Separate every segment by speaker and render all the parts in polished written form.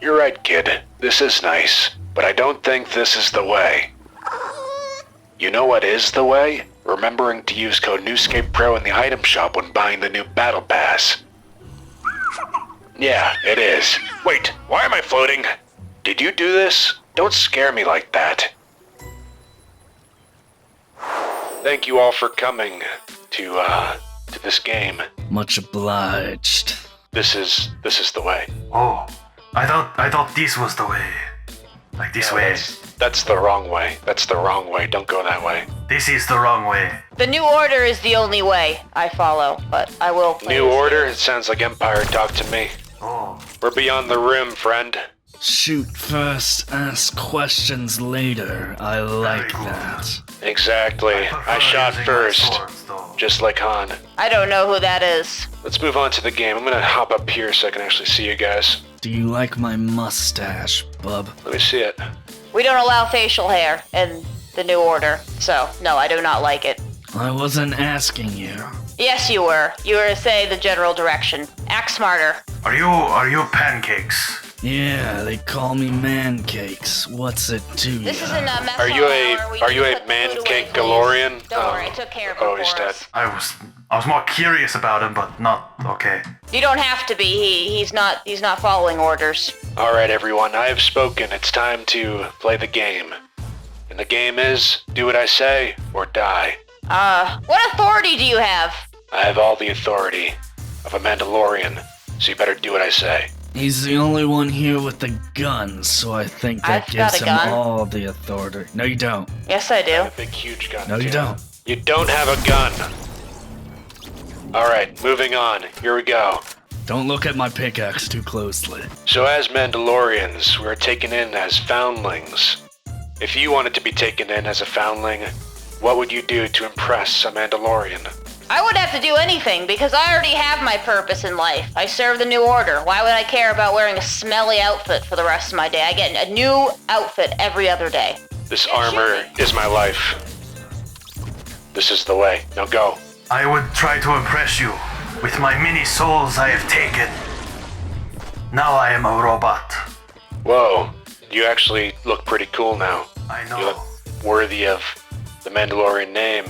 Speaker 1: You're right, kid. This is nice, but I don't think this is the way. You know what is the way? Remembering to use code NewScapePro in the item shop when buying the new Battle Pass. Yeah, it is. Wait, why am I floating? Did you do this? Don't scare me like that. Thank you all for coming to this game.
Speaker 2: Much obliged.
Speaker 1: This is the way.
Speaker 3: Oh, I thought this was the way. Like this way.
Speaker 1: That's the wrong way. That's the wrong way. Don't go that way.
Speaker 3: This is the wrong way.
Speaker 4: The New Order is the only way I follow, but I will play
Speaker 1: New
Speaker 4: this
Speaker 1: Order?
Speaker 4: game.
Speaker 1: It sounds like Empire talk to me.
Speaker 3: Oh.
Speaker 1: We're beyond the rim, friend.
Speaker 2: Shoot first, ask questions later. I like that.
Speaker 1: Exactly. I shot
Speaker 3: using my
Speaker 1: first.
Speaker 3: swords, though.
Speaker 1: Just like Han.
Speaker 4: I don't know who that is.
Speaker 1: Let's move on to the game. I'm gonna hop up here so I can actually see you guys.
Speaker 2: Do you like my mustache, bub?
Speaker 1: Let me see it.
Speaker 4: We don't allow facial hair in the New Order, so no, I do not like it.
Speaker 2: I wasn't asking you.
Speaker 4: Yes, you were. You were to say the general direction. Act smarter.
Speaker 3: Are you pancakes?
Speaker 2: Yeah, they call me man cakes. What's it to
Speaker 4: This
Speaker 2: ya?
Speaker 4: isn't a mess
Speaker 1: Are you
Speaker 4: hall
Speaker 1: a
Speaker 4: hour. We
Speaker 1: are you
Speaker 4: just
Speaker 1: a
Speaker 4: put
Speaker 1: man
Speaker 4: food
Speaker 1: cake
Speaker 4: away, please.
Speaker 1: Galorian?
Speaker 4: Don't worry, I took care of it
Speaker 1: Oh,
Speaker 4: for
Speaker 1: he's dead.
Speaker 4: us.
Speaker 3: I was more curious about him, but not okay.
Speaker 4: You don't have to be. He's not following orders.
Speaker 1: All right, everyone. I have spoken. It's time to play the game. And the game is do what I say or die.
Speaker 4: What authority do you have?
Speaker 1: I have all the authority of a Mandalorian, so you better do what I say.
Speaker 2: He's the only one here with the gun, so I think that
Speaker 4: I've got
Speaker 2: gives
Speaker 4: a
Speaker 2: him
Speaker 4: gun.
Speaker 2: all the authority. No, you don't.
Speaker 4: Yes, I do.
Speaker 1: A big, huge gun.
Speaker 2: No, you
Speaker 1: too.
Speaker 2: don't.
Speaker 1: You don't have a gun. All right, moving on. Here we go.
Speaker 2: Don't look at my pickaxe too closely.
Speaker 1: So as Mandalorians, we're taken in as foundlings. If you wanted to be taken in as a foundling, what would you do to impress a Mandalorian?
Speaker 4: I wouldn't have to do anything because I already have my purpose in life. I serve the New Order. Why would I care about wearing a smelly outfit for the rest of my day? I get a new outfit every other day.
Speaker 1: This armor is my life. This is the way. Now go.
Speaker 3: I would try to impress you with my many souls I have taken. Now I am a robot.
Speaker 1: Whoa, you actually look pretty cool now.
Speaker 3: I
Speaker 1: You
Speaker 3: know.
Speaker 1: look worthy of the Mandalorian name.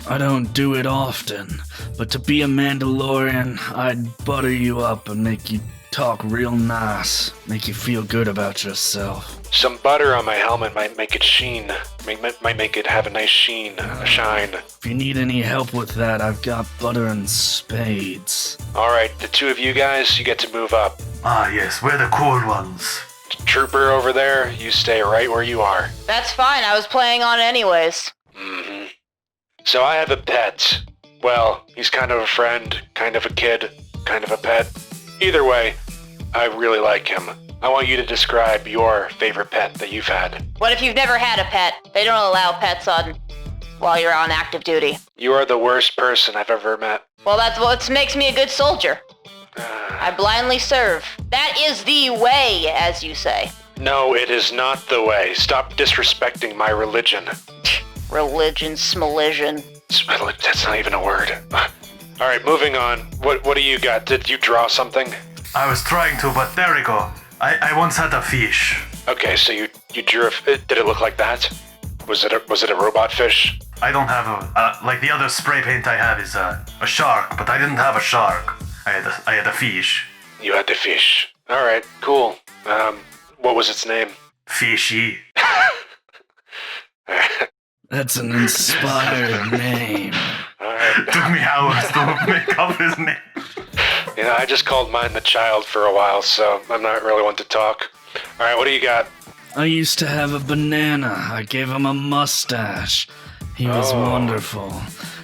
Speaker 2: I don't do it often, but to be a Mandalorian, I'd butter you up and make you talk real nice, make you feel good about yourself.
Speaker 1: Some butter on my helmet might make it sheen. Might make it have a nice sheen, a shine.
Speaker 2: If you need any help with that, I've got butter and spades.
Speaker 1: Alright, the two of you guys, you get to move up.
Speaker 3: Ah yes, we're the cool ones.
Speaker 1: Trooper over there, you stay right where you are.
Speaker 4: That's fine. I was playing on it anyways.
Speaker 1: Mm-hmm. So I have a pet. Well, he's kind of a friend, kind of a kid, kind of a pet. Either way, I really like him. I want you to describe your favorite pet that you've had.
Speaker 4: What if you've never had a pet? They don't allow pets while you're on active duty.
Speaker 1: You are the worst person I've ever met.
Speaker 4: Well, that's what makes me a good soldier. I blindly serve. That is the way, as you say.
Speaker 1: No, it is not the way. Stop disrespecting my religion.
Speaker 4: Religion, smoligion.
Speaker 1: That's not even a word. Alright, moving on. What do you got? Did you draw something?
Speaker 3: I was trying to, but there we go. I once had a fish.
Speaker 1: Okay, so you drew did it look like that? Was it a robot fish?
Speaker 3: I don't have like the other spray paint I have is a shark, but I didn't have a shark. I had a fish.
Speaker 1: You had the fish. Alright, cool. What was its name?
Speaker 3: Fishy.
Speaker 2: That's an inspired name.
Speaker 1: Alright.
Speaker 3: Took me hours to make up his name.
Speaker 1: You know, I just called mine the child for a while, so I'm not really one to talk. Alright, what do you got?
Speaker 2: I used to have a banana. I gave him a mustache. He was
Speaker 1: Oh.
Speaker 2: wonderful.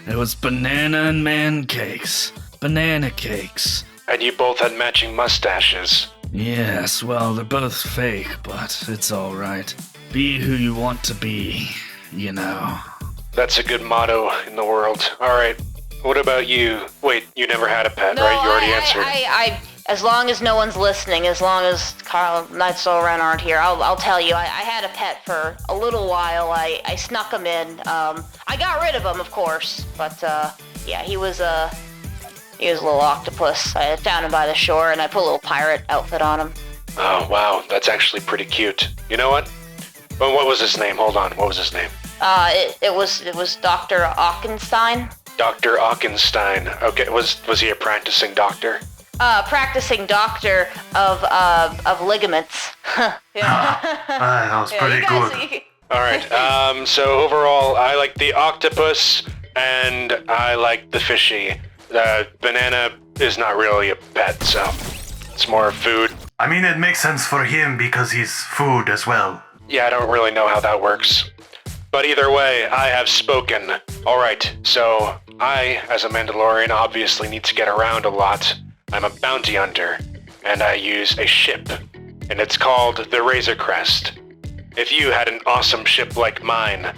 Speaker 2: It was banana and man cakes. Banana cakes.
Speaker 1: And you both had matching mustaches.
Speaker 2: Yes, well, they're both fake, but it's alright. Be who you want to be, you know.
Speaker 1: That's a good motto in the world. Alright, what about you? Wait, you never had a pet, right? You already answered.
Speaker 4: I as long as no one's listening, as long as Carl and Nightsoul aren't here, I'll tell you, I had a pet for a little while. I snuck him in. I got rid of him, of course, but yeah, he was a little octopus. I found him by the shore, and I put a little pirate outfit on him.
Speaker 1: Oh, wow, that's actually pretty cute. You know what? Well, what was his name? Hold on, what was his name?
Speaker 4: It was Dr. Ockenstein.
Speaker 1: Dr. Ockenstein. Okay, was he a practicing doctor?
Speaker 4: Practicing doctor of ligaments.
Speaker 3: That was pretty good.
Speaker 1: All right. So overall, I like the octopus, and I like the fishy. The banana is not really a pet, so it's more food.
Speaker 3: I mean, it makes sense for him because he's food as well.
Speaker 1: Yeah, I don't really know how that works. But either way, I have spoken. All right. So I, as a Mandalorian, obviously need to get around a lot. I'm a bounty hunter, and I use a ship, and it's called the Razor Crest. If you had an awesome ship like mine,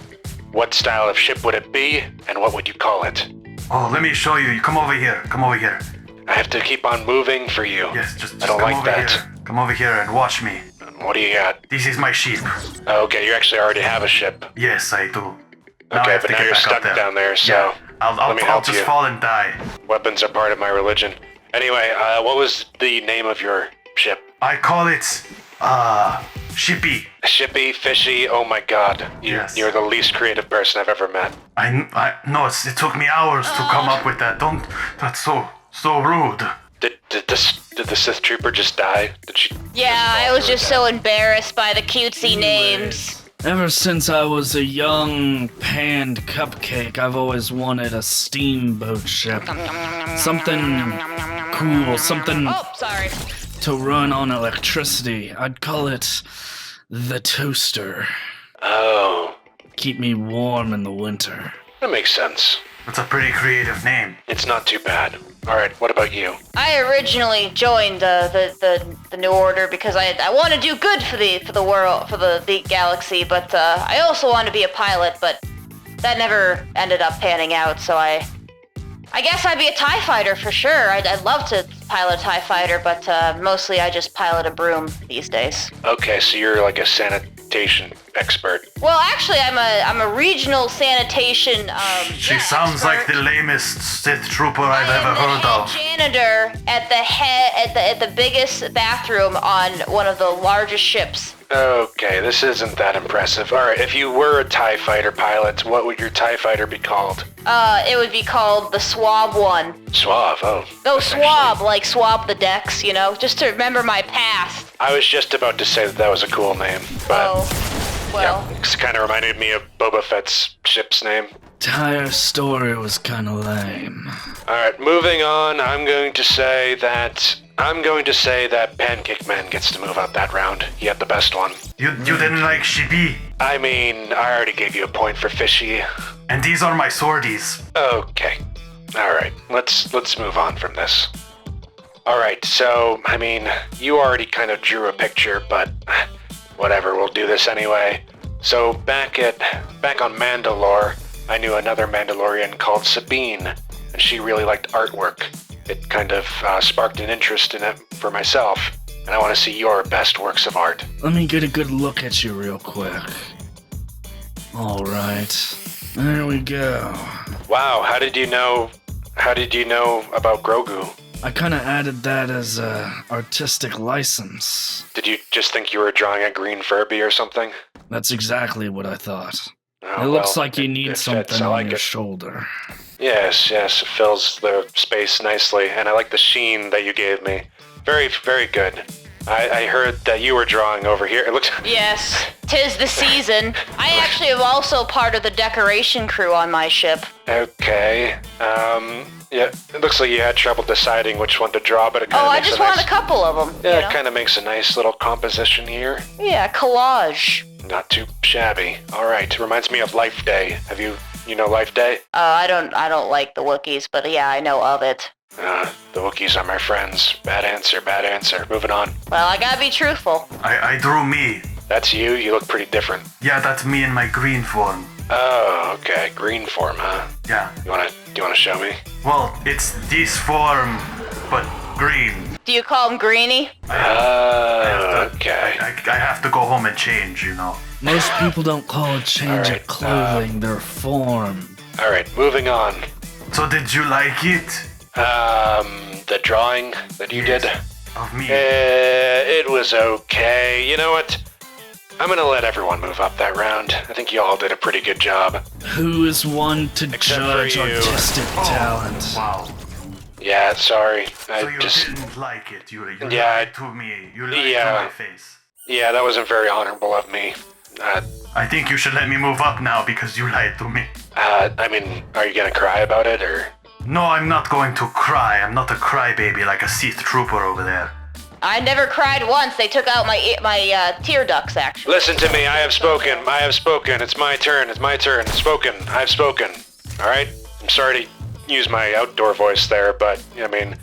Speaker 1: what style of ship would it be, and what would you call it?
Speaker 3: Oh, let me show you. Come over here. Come over here.
Speaker 1: I have to keep on moving for you.
Speaker 3: Yes, just
Speaker 1: I don't
Speaker 3: come
Speaker 1: like
Speaker 3: over
Speaker 1: that.
Speaker 3: here. Come over here and watch me.
Speaker 1: What do you got?
Speaker 3: This is my ship.
Speaker 1: Okay, you actually already have a ship.
Speaker 3: Yes, I do. Now I
Speaker 1: Okay,
Speaker 3: have
Speaker 1: but
Speaker 3: to
Speaker 1: now
Speaker 3: get
Speaker 1: you're
Speaker 3: back up
Speaker 1: stuck
Speaker 3: there.
Speaker 1: down there, so
Speaker 3: Yeah,
Speaker 1: let me
Speaker 3: I'll
Speaker 1: help
Speaker 3: just
Speaker 1: you.
Speaker 3: fall and die.
Speaker 1: Weapons are part of my religion. Anyway, what was the name of your ship?
Speaker 3: I call it, Shippy.
Speaker 1: Shippy, fishy, oh my god.
Speaker 3: Yes.
Speaker 1: You're the least creative person I've ever met.
Speaker 3: No, it took me hours to come up with that. That's so rude.
Speaker 1: Did the Sith Trooper just die? Did she?
Speaker 4: Yeah, I was just so embarrassed by the cutesy names.
Speaker 2: Ever since I was a young panned cupcake, I've always wanted a steamboat ship. Something cool, something
Speaker 4: Oh, sorry.
Speaker 2: to run on electricity. I'd call it the toaster.
Speaker 1: Oh,
Speaker 2: Keep me warm in the winter.
Speaker 1: that makes sense.
Speaker 3: That's a pretty creative name.
Speaker 1: It's not too bad. All right, what about you?
Speaker 4: I originally joined the New Order because I want to do good for the world, for the galaxy, but I also want to be a pilot, but that never ended up panning out. So I guess I'd be a TIE fighter for sure. I'd love to pilot a TIE fighter, but mostly I just pilot a broom these days.
Speaker 1: Okay, so you're like a sanitation expert.
Speaker 4: Well, actually, I'm a regional sanitation.
Speaker 3: She sounds like the lamest Sith trooper I've ever heard
Speaker 4: I am
Speaker 3: of.
Speaker 4: the head janitor at the biggest bathroom on one of the largest ships.
Speaker 1: Okay, this isn't that impressive. All right, if you were a TIE fighter pilot, what would your TIE fighter be called?
Speaker 4: It would be called the Swab One.
Speaker 1: Suave, oh.
Speaker 4: No,
Speaker 1: that's
Speaker 4: swab, like swab the decks, you know, just to remember my past.
Speaker 1: I was just about to say that was a cool name, but
Speaker 4: Oh, well,
Speaker 1: yeah, it kind of reminded me of Boba Fett's ship's name.
Speaker 2: Entire story was kinda lame.
Speaker 1: All right, moving on. I'm going to say that Pancake Man gets to move out that round. He had the best one.
Speaker 3: You didn't like Shippy?
Speaker 1: I mean, I already gave you a point for fishy.
Speaker 3: And these are my swordies.
Speaker 1: Okay. All right. Let's move on from this. All right. So, I mean, you already kind of drew a picture, but whatever. We'll do this anyway. So back on Mandalore, I knew another Mandalorian called Sabine, and she really liked artwork. It kind of sparked an interest in it for myself, and I want to see your best works of art.
Speaker 2: Let me get a good look at you real quick. Alright. There we go.
Speaker 1: Wow, how did you know about Grogu?
Speaker 2: I kinda added that as a artistic license.
Speaker 1: Did you just think you were drawing a green Furby or something?
Speaker 2: That's exactly what I thought.
Speaker 1: Oh,
Speaker 2: It looks
Speaker 1: well,
Speaker 2: like you need
Speaker 1: it fits.
Speaker 2: something
Speaker 1: I
Speaker 2: on
Speaker 1: like
Speaker 2: your
Speaker 1: it.
Speaker 2: shoulder.
Speaker 1: Yes, it fills the space nicely, and I like the sheen that you gave me. Very, very good. I heard that you were drawing over here. It looks...
Speaker 4: yes, 'tis the season. I actually am also part of the decoration crew on my ship.
Speaker 1: Okay. Yeah, it looks like you had trouble deciding which one to draw, but it kind
Speaker 4: Oh,
Speaker 1: of
Speaker 4: I
Speaker 1: makes
Speaker 4: just
Speaker 1: a nice...
Speaker 4: want a couple of them.
Speaker 1: Yeah,
Speaker 4: you know?
Speaker 1: it kind of makes a nice little composition here.
Speaker 4: Yeah, collage.
Speaker 1: Not too shabby. All right, reminds me of Life Day. You know Life Day?
Speaker 4: I don't like the Wookiees, but yeah, I know of it.
Speaker 1: The Wookiees are my friends. Bad answer. Moving on.
Speaker 4: Well, I gotta be truthful.
Speaker 3: I drew me.
Speaker 1: That's you? You look pretty different.
Speaker 3: Yeah, that's me in my green form.
Speaker 1: Oh, okay. Green form, huh?
Speaker 3: Yeah.
Speaker 1: You wanna show me?
Speaker 3: Well, it's this form, but green.
Speaker 4: Do you call him Greenie?
Speaker 1: Okay.
Speaker 3: I have to go home and change, you know.
Speaker 2: Most people don't call a change
Speaker 1: Alright,
Speaker 2: of clothing their form.
Speaker 1: All right, moving on.
Speaker 3: So did you like it?
Speaker 1: The drawing that you did?
Speaker 3: of me.
Speaker 1: It was okay. You know what? I'm gonna let everyone move up that round. I think you all did a pretty good job.
Speaker 2: Who is one to
Speaker 1: Except for
Speaker 2: judge
Speaker 1: you.
Speaker 2: artistic talent?
Speaker 3: Wow.
Speaker 1: Yeah, sorry.
Speaker 3: So you didn't like it. You
Speaker 1: Yeah,
Speaker 3: lied to me. You lied to my face.
Speaker 1: Yeah, that wasn't very honorable of me.
Speaker 3: I think you should let me move up now because you lied to me.
Speaker 1: I mean, are you gonna cry about it, or?
Speaker 3: No, I'm not going to cry. I'm not a crybaby like a Sith trooper over there.
Speaker 4: I never cried once. They took out my tear ducts, actually.
Speaker 1: Listen to me, I have spoken. I have spoken. It's my turn. It's my turn. Spoken. I've spoken. Alright? I'm sorry to use my outdoor voice there, but, I mean,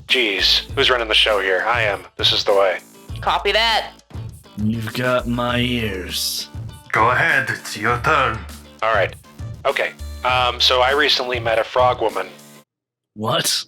Speaker 1: geez. Who's running the show here? I am. This is the way.
Speaker 4: Copy that.
Speaker 2: You've got my ears.
Speaker 3: Go ahead. It's your turn.
Speaker 1: Alright. Okay. So I recently met a frog woman.
Speaker 2: What?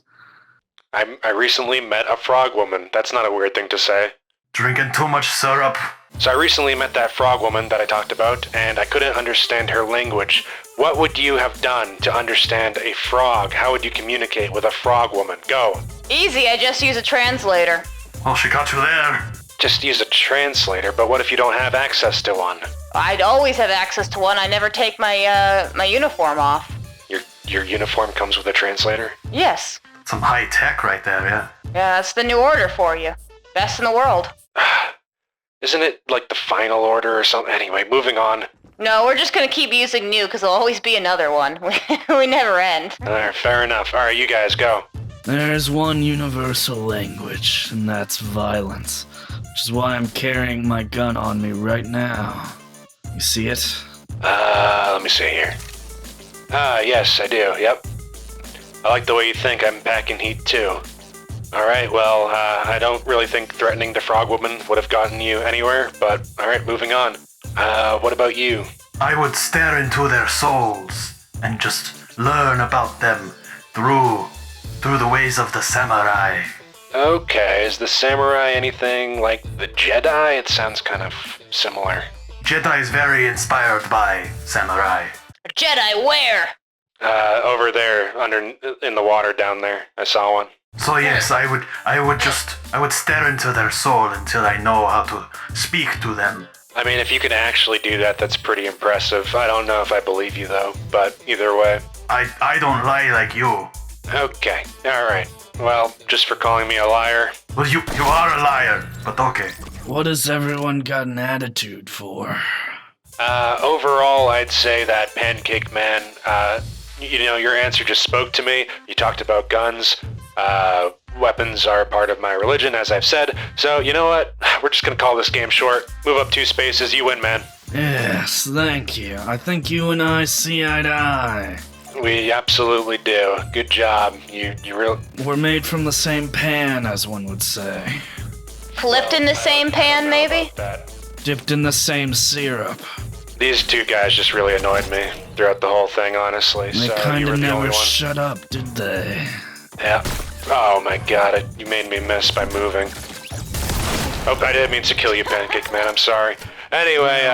Speaker 1: I recently met a frog woman. That's not a weird thing to say.
Speaker 3: Drinking too much syrup.
Speaker 1: So I recently met that frog woman that I talked about, and I couldn't understand her language. What would you have done to understand a frog? How would you communicate with a frog woman? Go.
Speaker 4: Easy, I just use a translator.
Speaker 3: Well, she got you there.
Speaker 1: Just use a translator, but what if you don't have access to one?
Speaker 4: I'd always have access to one. I never take my my uniform off.
Speaker 1: Your uniform comes with a translator?
Speaker 4: Yes.
Speaker 3: Some high tech right there, yeah.
Speaker 4: Yeah, that's the new order for you. Best in the world.
Speaker 1: Isn't it like the final order or something? Anyway, moving on.
Speaker 4: No, we're just gonna keep using new because there'll always be another one. We never end.
Speaker 1: Alright, fair enough. Alright, you guys go.
Speaker 2: There's one universal language, and that's violence. Which is why I'm carrying my gun on me right now. You see it?
Speaker 1: Let me see here. Yes, I do, yep. I like the way you think. I'm packing heat too. Alright, well, I don't really think threatening the frog woman would have gotten you anywhere, but alright, moving on. What about you?
Speaker 3: I would stare into their souls and just learn about them through the ways of the samurai.
Speaker 1: Okay, is the samurai anything like the Jedi? It sounds kind of similar.
Speaker 3: Jedi is very inspired by samurai.
Speaker 4: Jedi, where?
Speaker 1: Over there, in the water down there. I saw one.
Speaker 3: So yes, I would stare into their soul until I know how to speak to them.
Speaker 1: I mean, if you can actually do that, that's pretty impressive. I don't know if I believe you though, but either way.
Speaker 3: I don't lie like you.
Speaker 1: Okay, alright. Well, just for calling me a liar.
Speaker 3: Well, you are a liar, but okay.
Speaker 2: What has everyone got an attitude for?
Speaker 1: Overall, I'd say that Pancake Man, your answer just spoke to me. You talked about guns. Weapons are part of my religion, as I've said. So, you know what? We're just gonna call this game short. Move up 2 spaces, you win, man.
Speaker 2: Yes, thank you. I think you and I see eye to eye.
Speaker 1: We absolutely do. Good job. You really...
Speaker 2: We're made from the same pan, as one would say.
Speaker 4: Flipped in the same pan, maybe?
Speaker 2: Dipped in the same syrup.
Speaker 1: These 2 guys just really annoyed me throughout the whole thing, honestly.
Speaker 2: They
Speaker 1: so you
Speaker 2: kinda
Speaker 1: were the only
Speaker 2: never
Speaker 1: one.
Speaker 2: shut up, did they?
Speaker 1: Yeah. Oh my god, you made me miss by moving. Oh, I didn't mean to kill you, Pancake Man, I'm sorry. Anyway,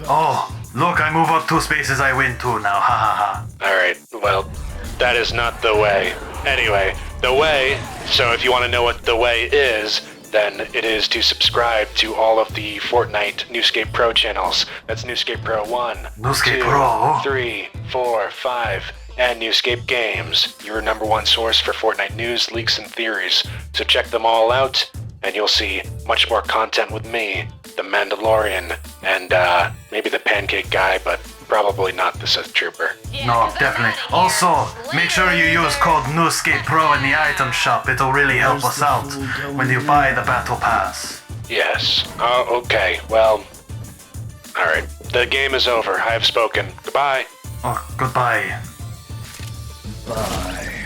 Speaker 3: Oh, look, I move up 2 spaces, I win too now, ha ha ha.
Speaker 1: alright, well, that is not the way. Anyway, the way, so if you want to know what the way is, then it is to subscribe to all of the Fortnite NewScapePro channels. That's NewScapePro 1,
Speaker 3: NewScapePro.
Speaker 1: 2, 3, 4, 5, and NewScapeGames, your #1 source for Fortnite news, leaks, and theories. So check them all out, and you'll see much more content with me, the Mandalorian, and maybe the Pancake Guy, but probably not the Sith Trooper.
Speaker 3: No, definitely. Also, make sure you use code NewScapePro in the item shop. It'll really help us out when you buy the battle pass.
Speaker 1: Yes. Oh, okay. Well, alright. The game is over. I have spoken. Goodbye.
Speaker 3: Oh, goodbye.
Speaker 2: Bye.